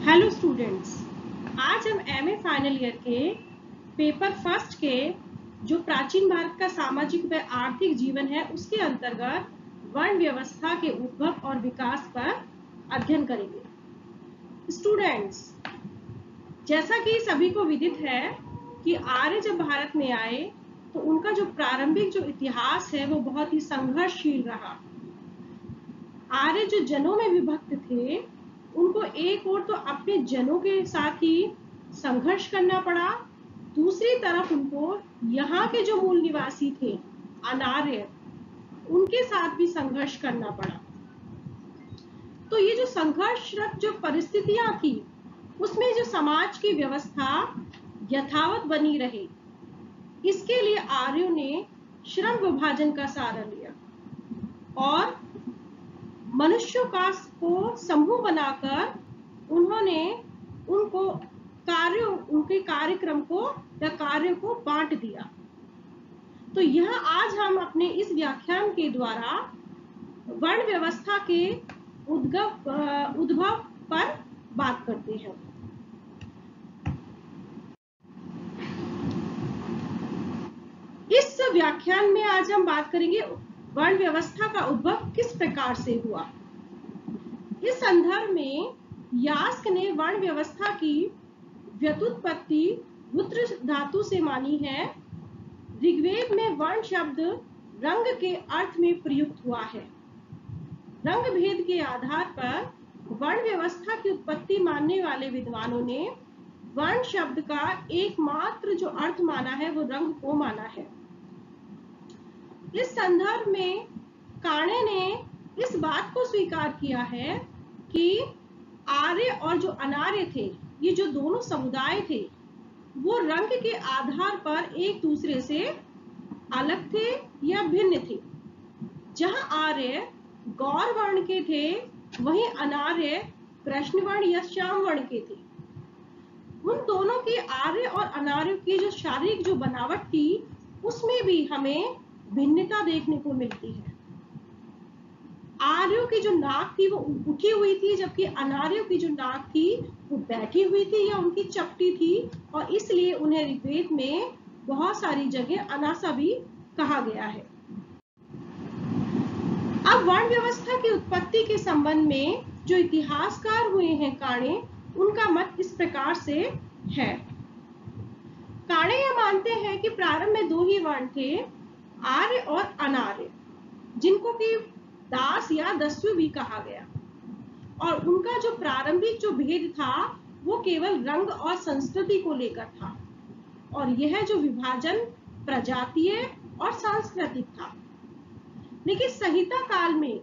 Hello students, आज हम MA final year के पेपर फर्स्ट के जो प्राचीन भारत का सामाजिक व आर्थिक जीवन है उसके अंतर्गत वर्ण व्यवस्था के उद्भव और विकास पर अध्ययन करेंगे। स्टूडेंट्स, जैसा कि सभी को विदित है कि आर्य जब भारत में आए तो उनका जो प्रारंभिक जो इतिहास है वो बहुत ही संघर्षशील रहा। आर्य जो जनों में विभक्त थे उनको एक ओर तो अपने जनों के साथ ही संघर्ष करना पड़ा, दूसरी तरफ उनको यहाँ के जो मूल निवासी थे अनार्य, उनके साथ भी संघर्ष करना पड़ा। तो ये जो संघर्षरत जो परिस्थितियां थी उसमें जो समाज की व्यवस्था यथावत बनी रहे, इसके लिए आर्यों ने श्रम विभाजन का सहारा लिया और मनुष्यों का को समूह बनाकर उन्होंने उनको उनके कार्यक्रम को या कार्य को बांट दिया। तो यह आज हम अपने इस व्याख्यान के द्वारा वर्ण व्यवस्था के उद्भव पर बात करते हैं। इस व्याख्यान में आज हम बात करेंगे वर्ण व्यवस्था का उद्भव किस प्रकार से हुआ। इस संदर्भ में यास्क ने वर्ण व्यवस्था की व्युत्पत्ति रुद्र धातु से मानी है। ऋग्वेद में वर्ण शब्द रंग के अर्थ में प्रयुक्त हुआ है। रंग भेद के आधार पर वर्ण व्यवस्था की उत्पत्ति मानने वाले विद्वानों ने वर्ण शब्द का एकमात्र जो अर्थ माना है वो रंग को माना है। इस संदर्भ में काणे ने इस बात को स्वीकार किया है कि आर्य और जो अनार्य थे, ये जो दोनों समुदाय थे, वो रंग के आधार पर एक दूसरे से अलग थे या भिन्न थे। जहां आर्य गौर वर्ण के थे, वहीं अनार्य कृष्ण वर्ण या श्याम वर्ण के थे। उन दोनों की आर्य और अनार्य की जो शारीरिक जो बनावट थी उसमें भी हमें भिन्नता देखने को मिलती है। आर्यों की जो नाक थी वो उठी हुई थी, जबकि अनार्यों की जो नाक थी वो बैठी हुई थी या उनकी चपटी थी, और इसलिए उन्हें ऋग्वेद में बहुत सारी जगह अनासा भी कहा गया है। अब वर्ण व्यवस्था की उत्पत्ति के संबंध में जो इतिहासकार हुए हैं काणे, उनका मत इस प्रकार से है। काणे यह मानते हैं कि प्रारंभ में दो ही वर्ण थे, आर्य और अनार्य, जिनको कि दास या दस्यु भी कहा गया, और उनका जो प्रारंभिक जो भेद था वो केवल रंग और संस्कृति को लेकर था, और यह जो विभाजन प्रजातीय और सांस्कृतिक था। लेकिन संहिता काल में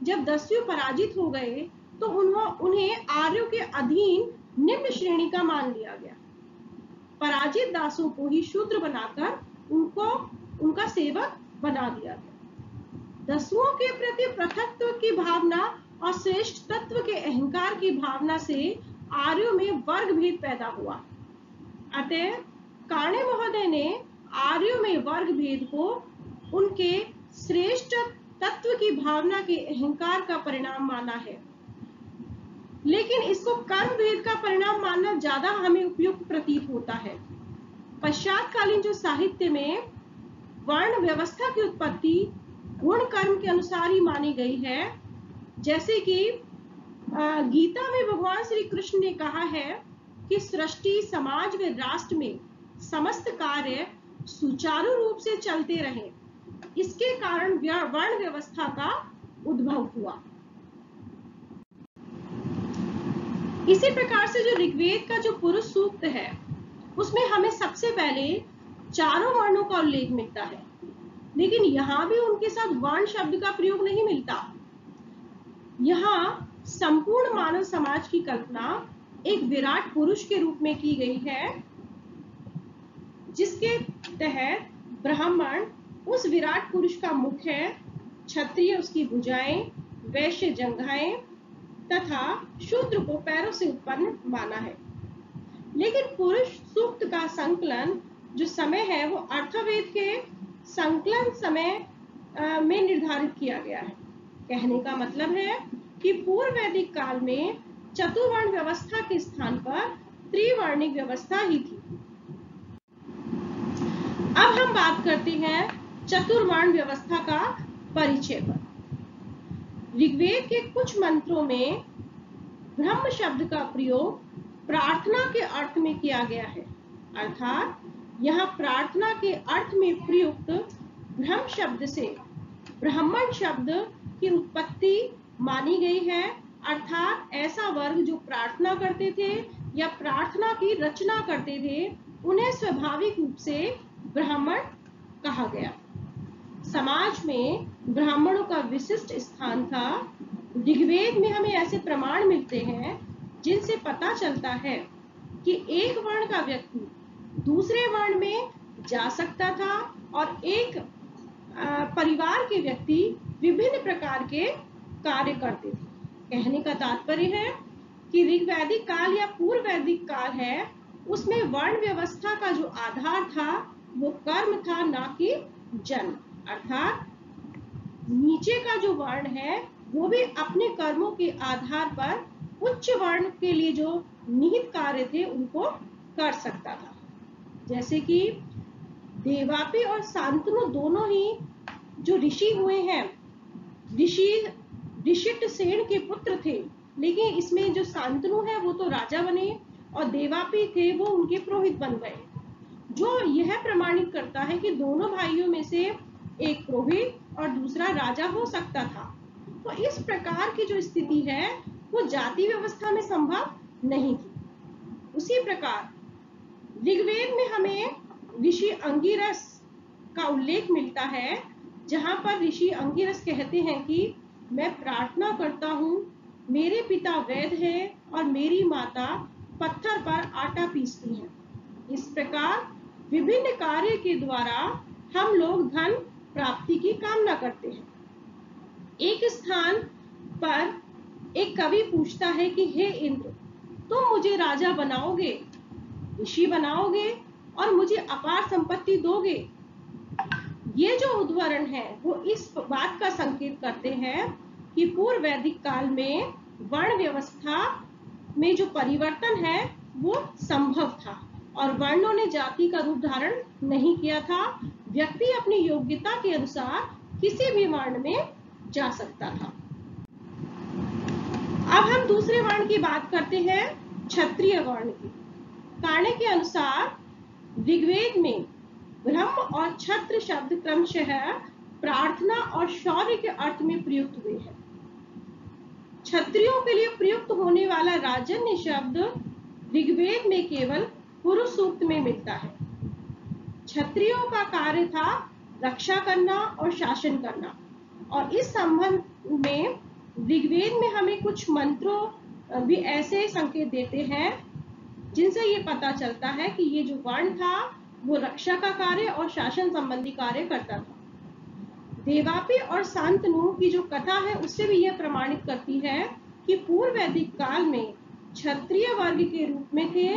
जब दस्यु पराजित हो गए तो उन्हें आर्यों के अधीन निम्न श्रेणी का मान लिया गया। पराजित दासों को ही शूद्र बनाकर उनका सेवक बना दिया गया। दस्युओं के प्रति पृथकत्व की भावना और श्रेष्ठ तत्व के अहंकार की भावना से आर्यों में वर्ग भेद पैदा हुआ। अतः काणे महोदय ने आर्यों में वर्ग भेद को उनके श्रेष्ठ तत्व की भावना के अहंकार का परिणाम माना है, लेकिन इसको कर्म भेद का परिणाम मानना ज्यादा हमें उपयुक्त प्रतीत होता है। पश्चातकालीन जो साहित्य में वर्ण व्यवस्था की उत्पत्ति गुण कर्म के अनुसार ही मानी गई है। जैसे कि गीता में भगवान श्री कृष्ण ने कहा है कि सृष्टि, समाज व राष्ट्र में समस्त कार्य सुचारू रूप से चलते रहे, इसके कारण वर्ण व्यवस्था का उद्भव हुआ। इसी प्रकार से जो ऋग्वेद का जो पुरुष सूक्त है उसमें हमें सबसे पहले चारों वर्णों का उल्लेख मिलता है, लेकिन यहाँ भी उनके साथ वर्ण शब्द का प्रयोग नहीं मिलता। यहाँ संपूर्ण मानव समाज की कल्पना एक विराट पुरुष के रूप में की गई है, जिसके तहत ब्राह्मण उस विराट पुरुष का मुख है, क्षत्रिय उसकी भुजाएं, वैश्य जंघाएं तथा शूद्र को पैरों से उत्पन्न माना है। लेकिन पुरुष सूक्त का संकलन जो समय है वो अर्थवेद के संकलन समय में निर्धारित किया गया है। कहने का मतलब है कि पूर्व वैदिक काल में चतुर्वर्ण व्यवस्था के स्थान पर त्रिवर्णिक व्यवस्था ही थी। अब हम बात करते हैं चतुर्वर्ण व्यवस्था का परिचय पर। ऋग्वेद के कुछ मंत्रों में ब्रह्म शब्द का प्रयोग प्रार्थना के अर्थ में किया गया है, अर्थात यहाँ प्रार्थना के अर्थ में प्रयुक्त ब्रह्म शब्द से ब्राह्मण शब्द की उत्पत्ति मानी गई है, अर्थात ऐसा वर्ग जो प्रार्थना करते थे या प्रार्थना की रचना करते थे, उन्हें स्वाभाविक रूप से ब्राह्मण कहा गया। समाज में ब्राह्मणों का विशिष्ट स्थान था। ऋग्वेद में हमें ऐसे प्रमाण मिलते हैं जिनसे पता चलता है कि एक वर्ण का व्यक्ति दूसरे वर्ण में जा सकता था और एक परिवार के व्यक्ति विभिन्न प्रकार के कार्य करते थे। कहने का तात्पर्य है कि ऋग्वैदिक काल या पूर्व वैदिक काल है, उसमें वर्ण व्यवस्था का जो आधार था वो कर्म था, ना कि जन्म। अर्थात नीचे का जो वर्ण है वो भी अपने कर्मों के आधार पर उच्च वर्ण के लिए जो निहित कार्य थे उनको कर सकता था। जैसे कि देवापी और शांतनु दोनों ही जो ऋषि हुए हैं, ऋषिट सेन के पुत्र थे, लेकिन इसमें जो शांतनु है वो तो राजा बने और देवापी थे वो उनके पुरोहित बन गए, जो यह प्रमाणित करता है कि दोनों भाइयों में से एक पुरोहित और दूसरा राजा हो सकता था। तो इस प्रकार की जो स्थिति है वो जाति व्यवस्था में संभव नहीं थी। उसी प्रकार ऋग्वेद में हमें ऋषि अंगिरस का उल्लेख मिलता है, जहां पर ऋषि अंगिरस कहते हैं कि मैं प्रार्थना करता हूँ, मेरे पिता वैद्य हैं और मेरी माता पत्थर पर आटा पीसती हैं। इस प्रकार विभिन्न कार्य के द्वारा हम लोग धन प्राप्ति की कामना करते हैं। एक स्थान पर एक कवि पूछता है कि हे इंद्र, तुम मुझे राजा बनाओगे, ऋषि बनाओगे और मुझे अपार संपत्ति दोगे। ये जो उद्धरण है वो इस बात का संकेत करते हैं कि पूर्व वैदिक काल में वर्ण व्यवस्था में जो परिवर्तन है वो संभव था और वर्णों ने जाति का रूप धारण नहीं किया था। व्यक्ति अपनी योग्यता के अनुसार किसी भी वर्ण में जा सकता था। अब हम दूसरे वर्ण की बात करते हैं, क्षत्रिय वर्ण की। काणे के अनुसार ऋग्वेद में ब्रह्म और क्षत्र शब्द क्रमशः प्रार्थना और शौर्य के अर्थ में प्रयुक्त हुए हैं। क्षत्रियों के लिए प्रयुक्त होने वाला राजन्य शब्द ऋग्वेद में केवल पुरुष सूक्त में मिलता है। क्षत्रियों का कार्य था रक्षा करना और शासन करना, और इस संबंध में ऋग्वेद में हमें कुछ मंत्रों भी ऐसे संकेत देते हैं जिनसे ये पता चलता है कि ये जो वर्ण था वो रक्षा का कार्य और शासन संबंधी कार्य करता था। देवापी और शांतनु की जो कथा है उससे भी यह प्रमाणित करती है कि पूर्व वैदिक काल में क्षत्रिय वर्ग के रूप में थे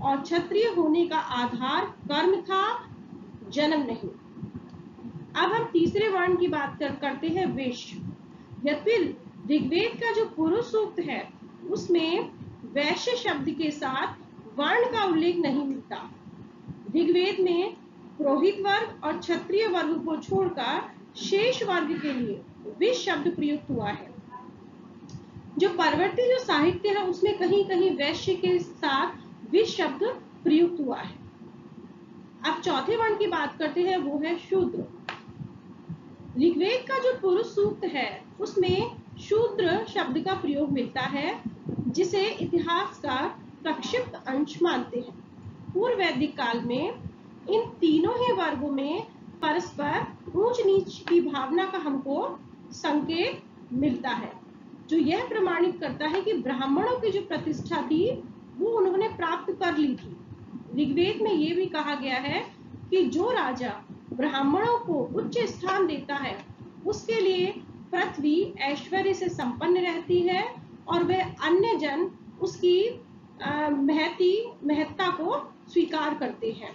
और क्षत्रिय होने का आधार कर्म था, जन्म नहीं। अब हम तीसरे वर्ण की बात करते हैं, वैश्य। यद्यपि ऋग्वेद का जो पुरुष सूक्त है उसमें वैश्य शब्द के साथ वर्ण का उल्लेख नहीं मिलता। ऋग्वेद में पुरोहित वर्ग और क्षत्रिय वर्ग को छोड़कर शेष वर्ग के लिए विश शब्द प्रयुक्त हुआ है। जो परवर्ती जो साहित्य है उसमें कहीं कहीं वैश्य के साथ विश शब्द प्रयुक्त हुआ है। अब चौथे वर्ण की बात करते हैं, वो है शूद्र। ऋग्वेद का जो पुरुष सूक्त है उसमें शूद्र शब्द का प्रयोग मिलता है, जिसे इतिहासकार प्रक्षिप्त अंश मानते हैं। पूर्व वैदिक काल में इन तीनों ही वर्गों में परस्पर ऊंच नीच की भावना का हमको संकेत मिलता है, जो यह प्रमाणित करता है कि ब्राह्मणों की जो प्रतिष्ठा थी वो उन्होंने प्राप्त कर ली थी। ऋग्वेद में ये भी कहा गया है कि जो राजा ब्राह्मणों को उच्च स्थान देता है उसके लिए पृथ्वी ऐश्वर्य से संपन्न रहती है और वह अन्य जन उसकी महत्ता को स्वीकार करते हैं।